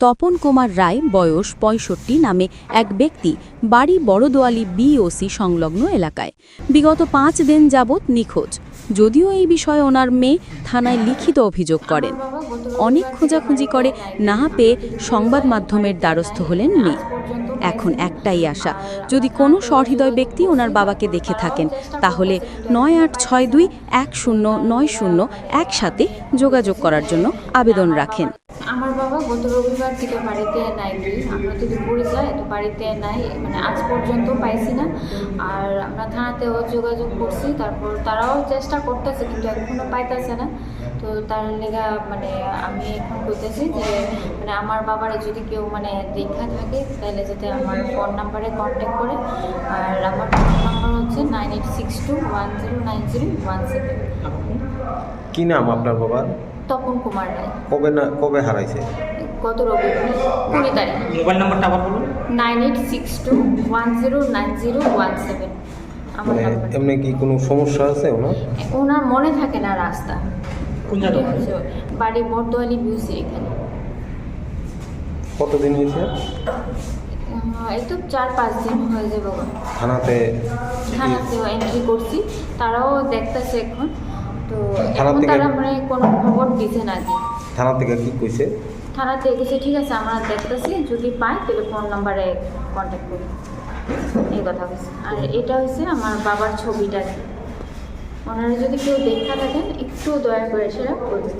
তপন কুমার রায় বয়স ৬৫ নামে এক ব্যক্তি বাড়ি বড়দোয়ালি বিওসি সংলগ্ন এলাকায় বিগত ৫ দিন যাবৎ নিখোঁজ। যদিও এই বিষয়ে ওনার মেয়ে থানায় লিখিত অভিযোগ করেন। অনেক খোঁজাখুঁজি করে না পেয়ে সংবাদ মাধ্যমের দ্বারস্থ হলেন মেয়ে। এখন একটাই আশা, যদি কোনো সহৃদয় ব্যক্তি ওনার বাবাকে দেখে থাকেন তাহলে ৯৮৬২-১০৯০ সাথে যোগাযোগ করার জন্য আবেদন রাখেন। আমার বাবা গত রবিবার থেকে বাড়িতে নাই, আমরা তো দুপুরে যাই তো বাড়িতে নাই, মানে আজ পর্যন্ত পাইছি না। আর আমরা থানাতেও যোগাযোগ করছি, তারপর তারাও চেষ্টা করতেছে কিন্তু এখনও পাইতেছে না। তো তার লেগা মানে আমি এখন বলতেছি যে মানে আমার বাবার যদি কেউ মানে দেখা থাকে তাহলে যাতে আমার ফোন নাম্বারে কন্ট্যাক্ট করে। আর আমার ফোন নাম্বার হচ্ছে 9862109017। কি নাম আপনার বাবার? তপন কুমার রায়। কবে হারাইছে? গত রবিবার 20 তারিখ। মোবাইল নাম্বারটা আবার বলুন। 9862109017 আমার মানে নাম্বার। এমনি কি কোনো সমস্যা আছে ওনার মনে থাকে না রাস্তা। কোন জায়গা? বাড়ি বড়দোয়ালি বিউসি এখানে। কতদিন হয়েছে? এই তো 4-5 দিন হয়ে যাবে। থানাতে এন্ট্রি করছি, তারাও দেখতেছে এখন। তো থানা এখন থেকে তারা মানে কোনো খবর দিছে না কি। থানা থেকে কি কইছে? থানাতে গেছে, ঠিক আছে আমরা দেখতেছি, যদি পাই তাহলে ফোন নাম্বারে কন্ট্যাক্ট করি, এই কথা হয়েছে। আর এটা হয়েছে আমার বাবার ছবিটা, ওনারা যদি কেউ দেখা থাকেন একটু দয়া করে সেটা করবেন।